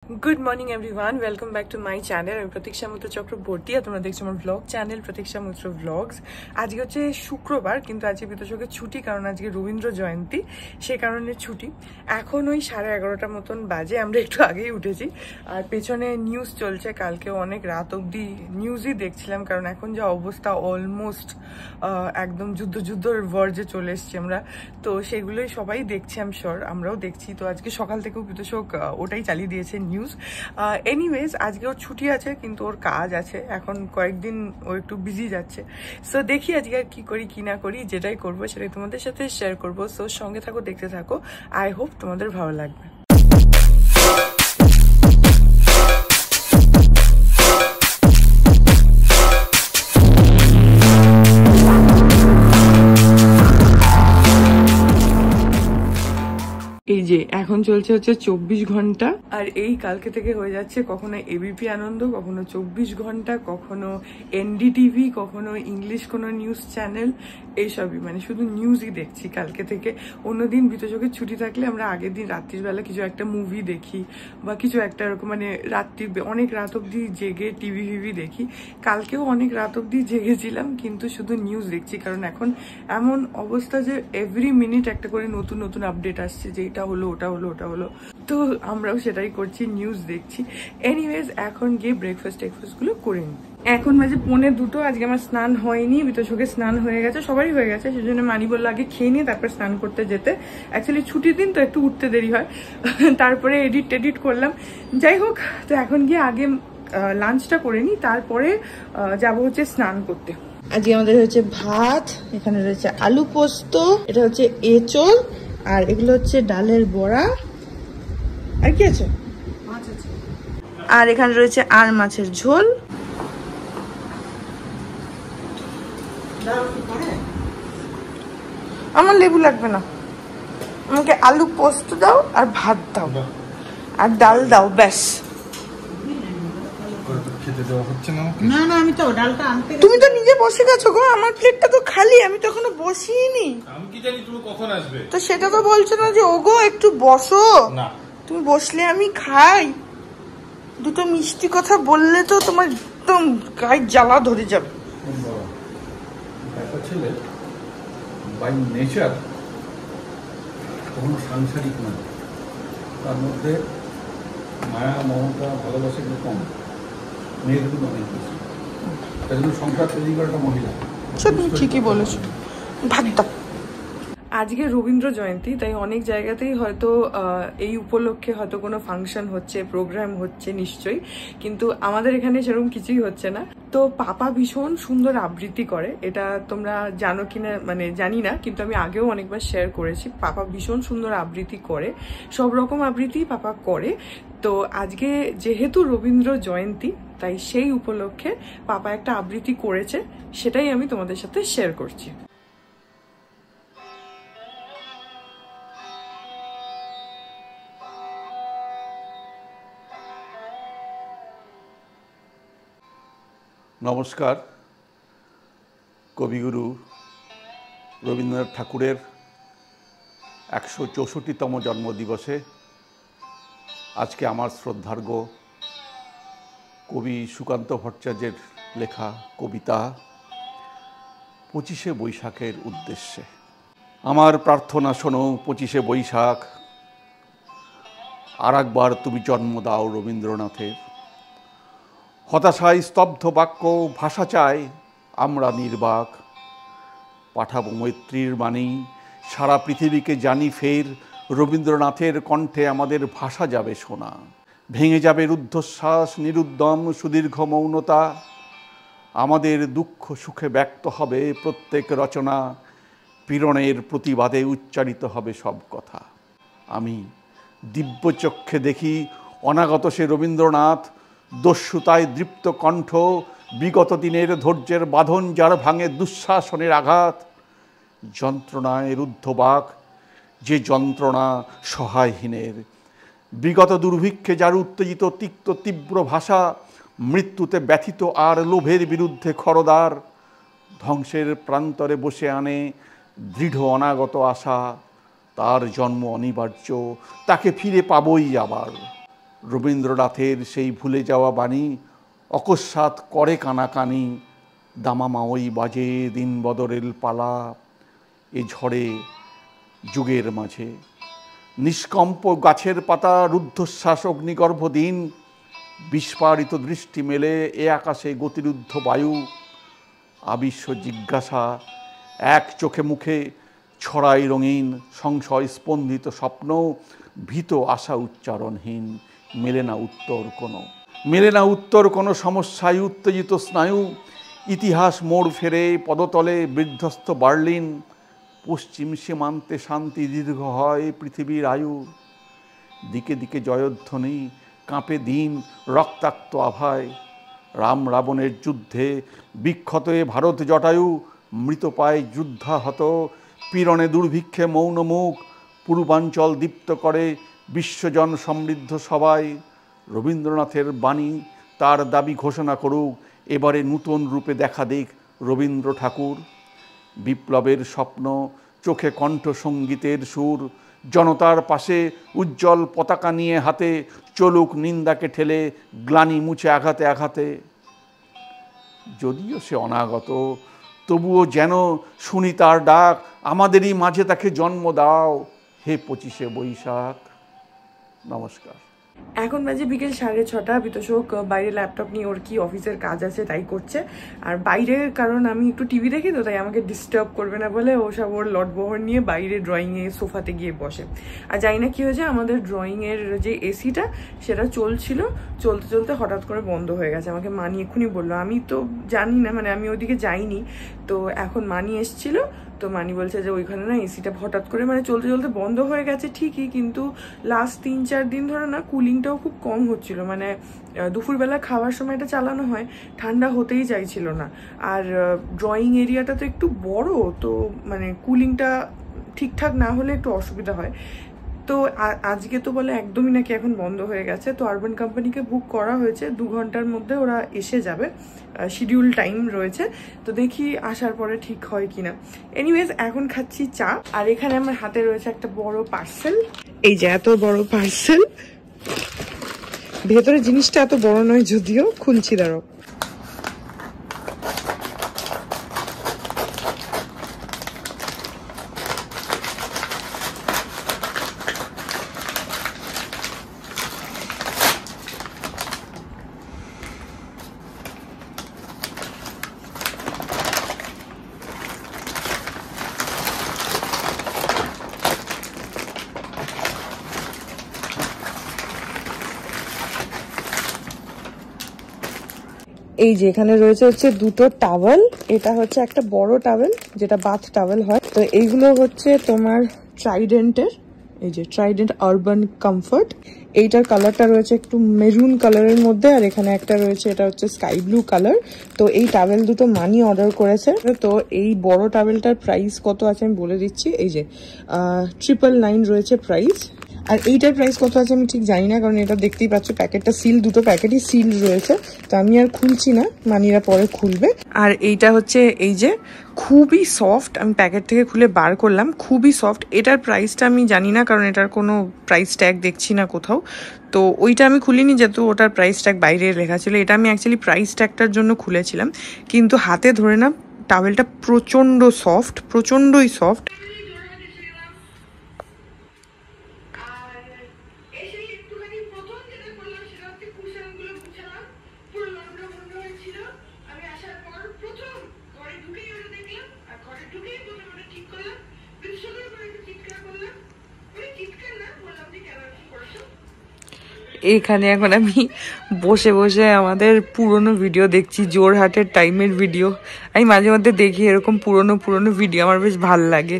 Good morning everyone, welcome back to my channel. আমি প্রতীক্ষা মিত্র চক্রবর্তী আর তোমরা দেখছো আমার ব্লগ চ্যানেল প্রতীক্ষা মিত্র ব্লগস। আজকে হচ্ছে শুক্রবার, কিন্তু আজকে বিতোষকের ছুটি, কারণ আজকে রবীন্দ্র জয়ন্তী, সে কারণে ছুটি। এখন ওই 11:30 মতন বাজে, আমরা একটু আগেই উঠেছি। আর পেছনে নিউজ চলছে, কালকেও অনেক রাত অবধি নিউজই দেখছিলাম, কারণ এখন যা অবস্থা অলমোস্ট একদম যুদ্ধর বর্জে চলে এসছি আমরা। তো সেগুলোই সবাই দেখছি, আমি শিওর আমরাও দেখছি। তো আজকে সকাল থেকেও বিতোষক ওটাই চালিয়ে দিয়েছে নিউজ। এনিওয়েজ, আজকে ওর ছুটি আছে, কিন্তু ওর কাজ আছে, এখন কয়েকদিন ও একটু বিজি যাচ্ছে। সো দেখি আজকে আর কি করি কি না করি, যেটাই করবো সেটাই তোমাদের সাথে শেয়ার করবো। সো সঙ্গে থাকো, দেখতে থাকো, আই হোপ তোমাদের ভালো লাগবে। এই যে এখন চলছে হচ্ছে 24 ঘন্টা, আর এই কালকে থেকে হয়ে যাচ্ছে কখনো এবিপি আনন্দ, কখনো 24 ঘন্টা, কখনো এনডিটিভি, কখনো ইংলিশ কোনো নিউজ চ্যানেল, এইসবই, মানে শুধু নিউজই দেখছি কালকে থেকে। অন্যদিন বিতোষকের ছুটি থাকলে আমরা আগের দিন রাত্রির বেলা কিছু একটা মুভি দেখি বা কিছু একটা এরকম, মানে রাত্রি অনেক রাত অব্দি জেগে টিভি দেখি। কালকেও অনেক রাত অব্দি জেগেছিলাম, কিন্তু শুধু নিউজ দেখছি, কারণ এখন এমন অবস্থা যে এভরি মিনিট একটা করে নতুন আপডেট আসছে, যে এটা হলো ওটা হলো, তো আমরাও সেটাই করছি, নিউজ দেখছি। এনিওয়েজ, এখন গিয়ে ব্রেকফাস্ট গুলো করে নিই। এখন বাজে 1:45। আজকে আমার স্নান হয়নি, বিতোষকের স্নান হয়ে গেছে, সবারই হয়ে গেছে, সেজন্য মানি বললো আগে খেয়ে নিয়ে তারপর স্নান করতে যেতে। অ্যাকচুয়ালি ছুটির দিন তো একটু উঠতে দেরি হয়, তারপরে এডিট করলাম। যাই হোক, তো এখন গিয়ে আগে লাঞ্চটা করে নিই, তারপরে যাবো হচ্ছে স্নান করতে। আজকে আমাদের হচ্ছে ভাত, এখানে রয়েছে আলু পোস্ত, এটা হচ্ছে এঁচোড়, আর এগুলো হচ্ছে ডালের বড়া। আর কি আছে? মাছ আছে। আর এখানে রয়েছে আর মাছের ঝোল। আমার লেবু লাগবে না, আমাকে আলু পোস্ত দাও আর ভাত দাও আর ডাল দাও, ব্যাস। তুমি তো নিজে বসে গেছো গো, আমার প্লেটটা তো খালি, আমি তো এখনো বসিনি। আমি কি জানি তুমি কখন আসবে? তো সেটা তো বলছো না যে ওগো একটু বসো। না, তুমি বসলে আমি খাই। দুটো মিষ্টি কথা বললে তো তোমার একদম গায়ে জ্বালা ধরে যাবে। একটা ছেলে বাই নেচার কখনো সাংসারিক নয়, তার মধ্যে মায়া মমতা ভালোবাসা কিন্তু কম, মেয়ের কিন্তু অনেক বেশি। তাই জন্য সংসার তৈরি করাটা মহিলা। তুমি ঠিকই বলেছো, ভাত দাও। আজকে রবীন্দ্র জয়ন্তী, তাই অনেক জায়গাতেই হয়তো এই উপলক্ষে হয়তো কোনো ফাংশন হচ্ছে, প্রোগ্রাম হচ্ছে নিশ্চয়ই, কিন্তু আমাদের এখানে সেরকম কিছুই হচ্ছে না। তো পাপা ভীষণ সুন্দর আবৃত্তি করে, এটা তোমরা জানো কিনা মানে জানি না, কিন্তু আমি আগেও অনেকবার শেয়ার করেছি। পাপা ভীষণ সুন্দর আবৃত্তি করে, সব রকম আবৃত্তি পাপা করে। তো আজকে যেহেতু রবীন্দ্র জয়ন্তী, তাই সেই উপলক্ষে পাপা একটা আবৃত্তি করেছে, সেটাই আমি তোমাদের সাথে শেয়ার করছি। নমস্কার। কবিগুরু রবীন্দ্রনাথ ঠাকুরের 164তম জন্মদিবসে আজকে আমার শ্রদ্ধার্ঘ্য কবি সুকান্ত ভট্টাচার্যের লেখা কবিতা 25শে বৈশাখের উদ্দেশ্যে। আমার প্রার্থনা শোনো 25শে বৈশাখ, আর একবার তুমি জন্ম দাও রবীন্দ্রনাথের। হতাশায় স্তব্ধ বাক্য ভাষা চায় আমরা নির্বাক, পাঠাবো মৈত্রীর বাণী সারা পৃথিবীকে জানি ফের। রবীন্দ্রনাথের কণ্ঠে আমাদের ভাষা যাবে শোনা, ভেঙে যাবে রুদ্ধশ্বাস নিরুদ্যম সুদীর্ঘ মৌনতা। আমাদের দুঃখ সুখে ব্যক্ত হবে প্রত্যেক রচনা, পীড়নের প্রতিবাদে উচ্চারিত হবে সব কথা। আমি দিব্যচক্ষে দেখি অনাগত সে রবীন্দ্রনাথ, দস্যুতায় দৃপ্ত কণ্ঠ, বিগত দিনের ধৈর্যের বাঁধন যার ভাঙে দুঃশাসনের আঘাত। যন্ত্রণায় রুদ্ধবাক যে যন্ত্রণা সহায়হীনের, বিগত দুর্ভিক্ষে যার উত্তেজিত তিক্ত তীব্র ভাষা। মৃত্যুতে ব্যথিত আর লোভের বিরুদ্ধে খরদার, ধ্বংসের প্রান্তরে বসে আনে দৃঢ় অনাগত আশা। তার জন্ম অনিবার্য, তাকে ফিরে পাবই আবার। রবীন্দ্রনাথের সেই ভুলে যাওয়া বাণী অকস্মাৎ করে কানাকানি, দামামা ওই বাজে দিন বদরের পালা, এ ঝড়ে যুগের মাঝে নিষ্কম্প গাছের পাতা, রুদ্ধশ্বাস অগ্নিগর্ভ দিন, বিস্ফারিত দৃষ্টি মেলে এ আকাশে গতিরুদ্ধ বায়ু, আবিশ্ব জিজ্ঞাসা এক চোখে মুখে ছড়াই রঙিন, সংশয় স্পন্দিত স্বপ্ন, ভীত আশা উচ্চারণহীন, মেলে না উত্তর কোনো সমস্যায় উত্তেজিত স্নায়ু, ইতিহাস মোড় ফেরে পদতলে বিধ্বস্ত বার্লিন, পশ্চিম সীমান্তে শান্তি দীর্ঘ হয় পৃথিবীর আয়ু, দিকে দিকে জয়ধ্বনি কাঁপে দিন রক্তাক্ত আভায়, রাম রাবণের যুদ্ধে বিক্ষত এ ভারত জটায়ু, মৃত পায় যুদ্ধাহত, পীড়নে দুর্ভিক্ষে মৌন মুখ, পূর্বাঞ্চল দীপ্ত করে বিশ্বজন সমৃদ্ধ সবাই, রবীন্দ্রনাথের বাণী তার দাবি ঘোষণা করুক, এবারে নূতন রূপে দেখা দিক রবীন্দ্র ঠাকুর, বিপ্লবের স্বপ্ন চোখে কণ্ঠ সঙ্গীতের সুর, জনতার পাশে উজ্জ্বল পতাকা নিয়ে হাতে, চলুক নিন্দাকে ঠেলে গ্লানি মুছে আঘাতে আঘাতে, যদিও সে অনাগত তবুও যেন শুনি তার ডাক, আমাদেরই মাঝে তাকে জন্ম দাও হে 25শে বৈশাখ। নমস্কার। এখন বাজে বিকেল 6:30। বিতোষক বাইরে ল্যাপটপ নিয়ে ওর কি অফিসের কাজ আছে তাই করছে, আর বাইরে কারণ আমি একটু টিভি দেখি তো তাই আমাকে ডিস্টার্ব করবে না বলে ও সব ওর লটবহর নিয়ে বাইরে ড্রয়িংয়ে সোফাতে গিয়ে বসে। আর জানি না কি হয়েছে, আমাদের ড্রয়িংয়ের যে এসিটা সেটা চলতে চলতে হঠাৎ করে বন্ধ হয়ে গেছে। আমাকে মানি এক্ষুনি বললো, আমি তো জানি না, মানে আমি ওদিকে যাইনি, তো এখন মানি এসছিল, তো মানি বলছে যে ওইখানে না এসিটা হঠাৎ করে মানে চলতে চলতে বন্ধ হয়ে গেছে ঠিকই, কিন্তু লাস্ট 3-4 দিন ধরে না কুলিংটাও খুব কম হচ্ছিল, মানে দুপুরবেলা খাওয়ার সময় এটা চালানো হয়, ঠান্ডা হতেই চাইছিল না। আর ড্রয়িং এরিয়াটা তো একটু বড়, তো মানে কুলিংটা ঠিকঠাক না হলে একটু অসুবিধা হয়। তো আজকে তো বলে একদমই নাকি এখন বন্ধ হয়ে গেছে, তো আরবান কোম্পানিকে বুক করা হয়েছে, 2 ঘন্টার মধ্যে ওরা এসে যাবে, শিডিউল টাইম রয়েছে, তো দেখি আসার পরে ঠিক হয় কিনা। এনিওয়েজ এখন খাচ্ছি চা, আর এখানে আমার হাতে রয়েছে একটা বড় পার্সেল। এই যে এত বড় পার্সেল, ভেতরে জিনিসটা এত বড় নয় যদিও, খুলছি দাঁড়াও। এই যে এখানে রয়েছে হচ্ছে 2টো টাওয়েল, এটা হচ্ছে একটা বড় টাওয়েল যেটা বাথ টাওয়েল হয়, তো এইগুলো হচ্ছে তোমার ট্রাইডেন্টের, এই যে ট্রাইডেন্ট আরবান কমফর্ট, এইটার কালারটা রয়েছে একটু মেরুন কালারের মধ্যে, আর এখানে একটা রয়েছে এটা হচ্ছে স্কাই ব্লু কালার। তো এই টাওয়েল দুটো মানি অর্ডার করেছে। তো এই বড় টাওয়েলটার প্রাইস কত আছে আমি বলে দিচ্ছি, এই যে 999 রয়েছে প্রাইস, আর এইটার প্রাইস কত আছে আমি ঠিক জানি না, কারণ এটা দেখতেই পাচ্ছ প্যাকেটটা সিল, দুটো প্যাকেটই সিল রয়েছে, তো আমি আর খুলছি না, মানিরা পরে খুলবে। আর এইটা হচ্ছে এই যে খুবই সফট, আমি প্যাকেট থেকে খুলে বার করলাম, খুবই সফট। এটার প্রাইসটা আমি জানি না, কারণ এটার কোনো প্রাইস ট্যাগ দেখছি না কোথাও, তো ওইটা আমি খুলিনি যেহেতু ওটার প্রাইস ট্যাগ বাইরে লেখা ছিল। এটা আমি অ্যাকচুয়ালি প্রাইস ট্যাগটার জন্য খুলেছিলাম, কিন্তু হাতে ধরে না টাওয়েলটা প্রচণ্ড সফট, প্রচণ্ডই সফট। এইখানে এখন আমি বসে বসে আমাদের পুরনো ভিডিও দেখছি, জোরহাটের টাইমের ভিডিও। আমি মাঝে মধ্যে দেখি এরকম পুরনো ভিডিও, আমার বেশ ভাল লাগে।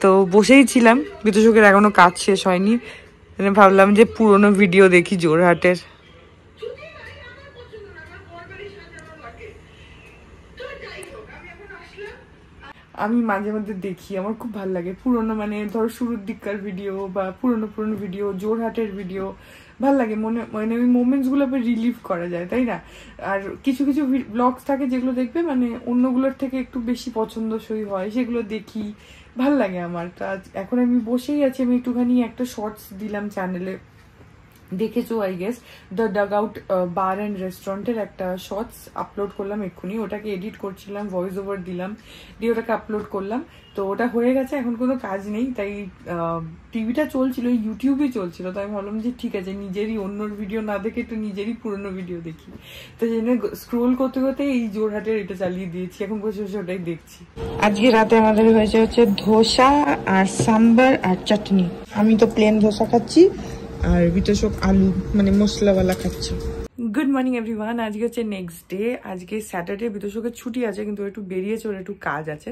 তো বসেই ছিলাম, বিতোষকের এখনো কাজ শেষ হয়নি, ভাবলাম যে পুরনো ভিডিও দেখি জোরহাটের। আমি মাঝে মধ্যে দেখি, আমার খুব ভালো লাগে পুরনো, মানে ধর শুরুর দিককার ভিডিও বা পুরনো ভিডিও, জোরহাটের ভিডিও ভাল লাগে, মানে ওই মোমেন্টসগুলো রিলিভ করা যায়, তাই না? আর কিছু কিছু ব্লগস থাকে যেগুলো দেখবে মানে অন্যগুলোর থেকে একটু বেশি পছন্দসই হয়, সেগুলো দেখি, ভাল লাগে আমার। তা এখন আমি বসেই আছি, আমি একটুখানি একটা শর্টস দিলাম চ্যানেলে, দেখেছো I guess, the dugout bar and রেস্টুরেন্টের একটা শর্টস আপলোড করলাম এক্ষুনি। ওটাকে এডিট করছিলাম, ভয়েস ওভার দিলাম, দিয়ে ওটাকে আপলোড করলাম। তো ওটা হয়ে গেছে, এখন কোনো কাজ নেই, তাই টিভিটা চলছিল, ইউটিউবে চলছিল। তাই ভাবলাম যে ঠিক আছে, নিজেরই অন্যর ভিডিও না দেখে একটু নিজেরই পুরোনো ভিডিও দেখি। তো সেই জন্য স্ক্রোল করতে করতে এই জোরহাটের এটা চালিয়ে দিয়েছি, এখন বসে বসে ওটাই দেখছি। আজকে রাতে আমাদের হয়েছে হচ্ছে ধোসা আর সাম্বার আর চাটনি। আমি তো প্লেন ধোসা খাচ্ছি, আর বিতোষক আলু মানে মশলাওয়ালা খাচ্ছে। Good morning everyone. আজকে হচ্ছে নেক্সট ডে, আজকে স্যাটারডে। বিতোষকের ছুটি আছে, কিন্তু একটু বেরিয়েছে, ওর একটু কাজ আছে।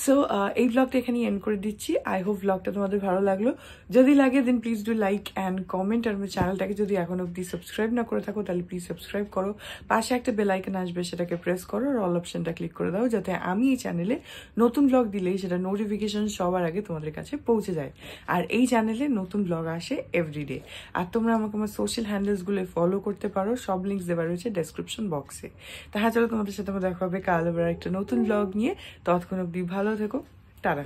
সো এই ব্লগটা এখানে এন্ড করে দিচ্ছি। আই হোপ ব্লগটা তোমাদের ভালো লাগলো। যদি লাগে দেন please do like and comment. আর আমার চ্যানেলটাকে যদি এখন অব্দি সাবস্ক্রাইব না করে থাকো তাহলে প্লিজ সাবস্ক্রাইব করো। পাশে একটা বেল আইকন আসবে, সেটাকে প্রেস করো আর অল অপশনটা ক্লিক করে দাও, যাতে আমি এই চ্যানেলে নতুন ব্লগ দিলেই সেটা নোটিফিকেশন সবার আগে তোমাদের কাছে পৌঁছে যায়। আর এই চ্যানেলে নতুন ব্লগ আসে এভরিডে। আর তোমরা আমাকে আমার সোশ্যাল হ্যান্ডেলসগুলো ফলো করতে পারো, সব লিঙ্কস দেওয়া রয়েছে ডেসক্রিপশন বক্সে। তাহলে চলো, তোমাদের সাথে আমার দেখা হবে কাল আবার একটা নতুন ব্লগ নিয়ে। ততক্ষণ অব্দি ভালো থেকো, tata.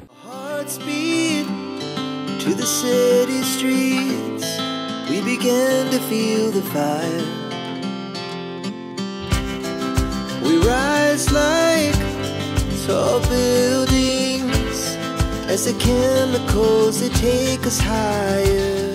To the city streets, we began to feel the fire. We rise like tall buildings as the chemicals, they take us higher.